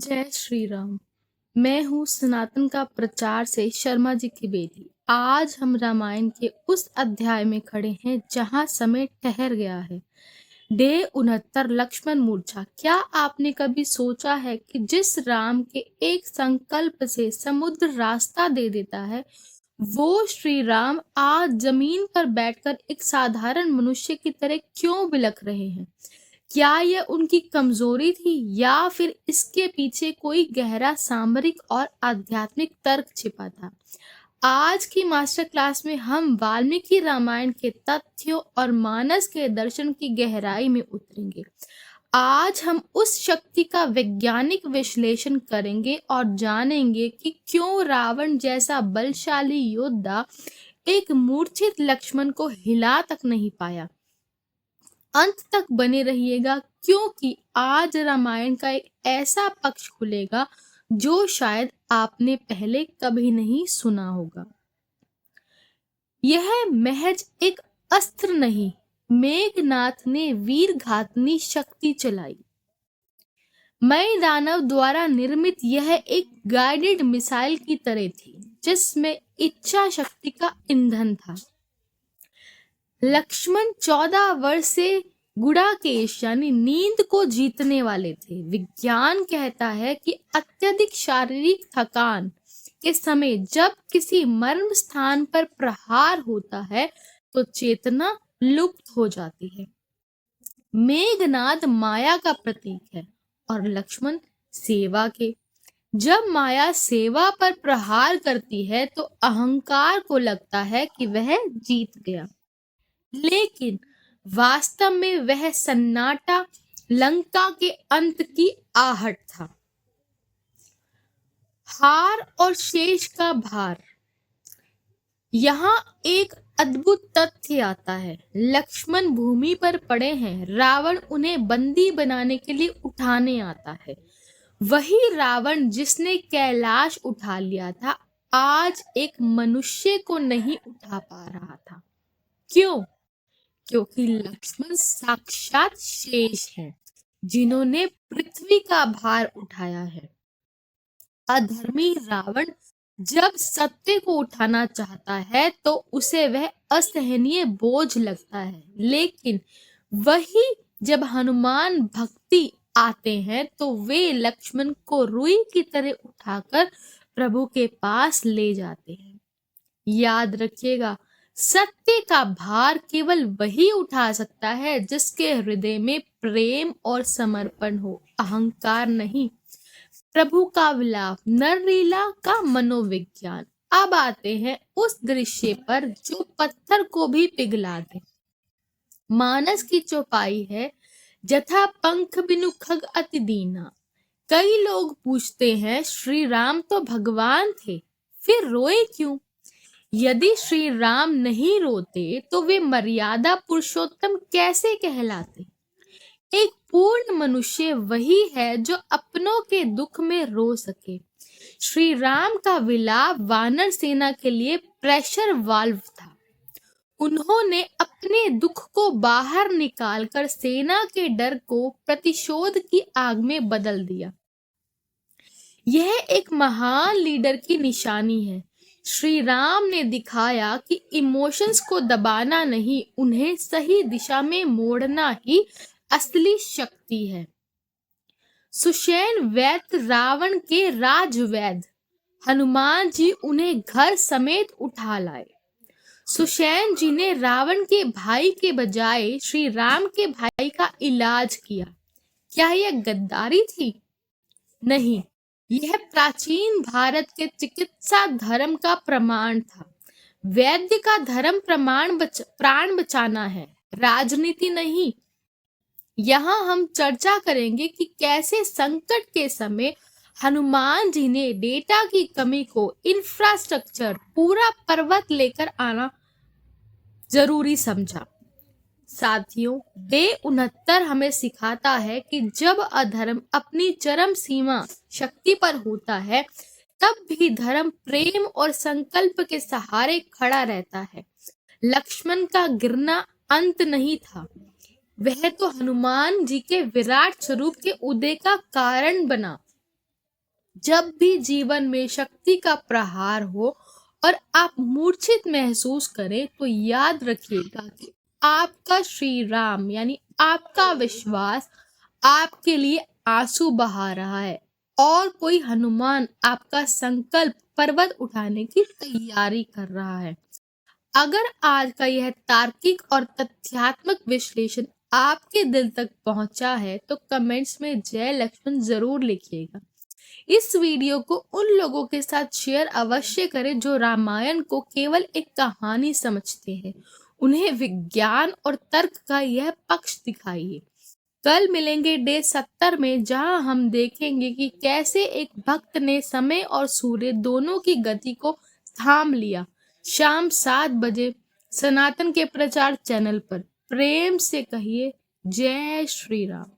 जय श्री राम। मैं हूँ सनातन का प्रचार से शर्मा जी की बेटी। आज हम रामायण के उस अध्याय में खड़े हैं जहाँ समय ठहर गया है। डे 69 लक्ष्मण मूर्छा। क्या आपने कभी सोचा है कि जिस राम के एक संकल्प से समुद्र रास्ता दे देता है, वो श्री राम आज जमीन पर बैठकर एक साधारण मनुष्य की तरह क्यों बिलख रहे हैं? क्या यह उनकी कमजोरी थी या फिर इसके पीछे कोई गहरा सामरिक और आध्यात्मिक तर्क छिपा था? आज की मास्टर क्लास में हम वाल्मीकि रामायण के तथ्यों और मानस के दर्शन की गहराई में उतरेंगे। आज हम उस शक्ति का वैज्ञानिक विश्लेषण करेंगे और जानेंगे कि क्यों रावण जैसा बलशाली योद्धा एक मूर्छित लक्ष्मण को हिला तक नहीं पाया। अंत तक बने रहिएगा, क्योंकि आज रामायण का एक ऐसा पक्ष खुलेगा जो शायद आपने पहले कभी नहीं सुना होगा। यह महज एक अस्त्र नहीं, मेघनाथ ने वीर घातनी शक्ति चलाई। मय दानव द्वारा निर्मित यह एक गाइडेड मिसाइल की तरह थी, जिसमें इच्छा शक्ति का ईंधन था। लक्ष्मण 14 वर्ष से गुड़ाकेश यानी नींद को जीतने वाले थे। विज्ञान कहता है कि अत्यधिक शारीरिक थकान के समय जब किसी मर्म स्थान पर प्रहार होता है तो चेतना लुप्त हो जाती है। मेघनाद माया का प्रतीक है और लक्ष्मण सेवा के। जब माया सेवा पर प्रहार करती है तो अहंकार को लगता है कि वह जीत गया, लेकिन वास्तव में वह सन्नाटा लंका के अंत की आहट था। हार और शेष का भार। यहाँ एक अद्भुत तथ्य आता है। लक्ष्मण भूमि पर पड़े हैं, रावण उन्हें बंदी बनाने के लिए उठाने आता है। वही रावण जिसने कैलाश उठा लिया था, आज एक मनुष्य को नहीं उठा पा रहा था। क्यों? क्योंकि लक्ष्मण साक्षात शेष हैं, जिन्होंने पृथ्वी का भार उठाया है। अधर्मी रावण जब सत्य को उठाना चाहता है तो उसे वह असहनीय बोझ लगता है, लेकिन वही जब हनुमान भक्ति आते हैं तो वे लक्ष्मण को रुई की तरह उठाकर प्रभु के पास ले जाते हैं। याद रखिएगा, सत्य का भार केवल वही उठा सकता है जिसके हृदय में प्रेम और समर्पण हो, अहंकार नहीं। प्रभु का विलाप, नरलीला का मनोविज्ञान। अब आते हैं उस दृश्य पर जो पत्थर को भी पिघला दे। मानस की चौपाई है, जथा पंख बिनु खग अति दीना। कई लोग पूछते हैं, श्री राम तो भगवान थे, फिर रोए क्यों? यदि श्री राम नहीं रोते तो वे मर्यादा पुरुषोत्तम कैसे कहलाते? एक पूर्ण मनुष्य वही है जो अपनों के दुख में रो सके। श्री राम का विलाप वानर सेना के लिए प्रेशर वाल्व था। उन्होंने अपने दुख को बाहर निकालकर सेना के डर को प्रतिशोध की आग में बदल दिया। यह एक महान लीडर की निशानी है। श्री राम ने दिखाया कि इमोशंस को दबाना नहीं, उन्हें सही दिशा में मोड़ना ही असली शक्ति है। सुषेण वैद्य रावण के राजवैद्य, हनुमान जी उन्हें घर समेत उठा लाए। सुषेण जी ने रावण के भाई के बजाय श्री राम के भाई का इलाज किया। क्या यह गद्दारी थी? नहीं, यह प्राचीन भारत के चिकित्सा धर्म का प्रमाण था। वैद्य का धर्म प्राण बचाना है, राजनीति नहीं। यहाँ हम चर्चा करेंगे कि कैसे संकट के समय हनुमान जी ने डेटा की कमी को इंफ्रास्ट्रक्चर पूरा पर्वत लेकर आना जरूरी समझा। साथियों, डे 69 हमें सिखाता है कि जब अधर्म अपनी चरम सीमा शक्ति पर होता है, तब भी धर्म प्रेम और संकल्प के सहारे खड़ा रहता है। लक्ष्मण का गिरना अंत नहीं था, वह तो हनुमान जी के विराट स्वरूप के उदय का कारण बना। जब भी जीवन में शक्ति का प्रहार हो और आप मूर्छित महसूस करें तो याद रखिएगा कि आपका श्री राम यानी आपका विश्वास आपके लिए आंसू बहा रहा है और कोई हनुमान आपका संकल्प पर्वत उठाने की तैयारी कर रहा है। अगर आज का यह तार्किक और तथ्यात्मक विश्लेषण आपके दिल तक पहुंचा है तो कमेंट्स में जय लक्ष्मण जरूर लिखिएगा। इस वीडियो को उन लोगों के साथ शेयर अवश्य करें जो रामायण को केवल एक कहानी समझते हैं। उन्हें विज्ञान और तर्क का यह पक्ष दिखाइए। कल मिलेंगे डे 70 में, जहां हम देखेंगे कि कैसे एक भक्त ने समय और सूर्य दोनों की गति को थाम लिया। शाम 7 बजे सनातन के प्रचार चैनल पर। प्रेम से कहिए जय श्री राम।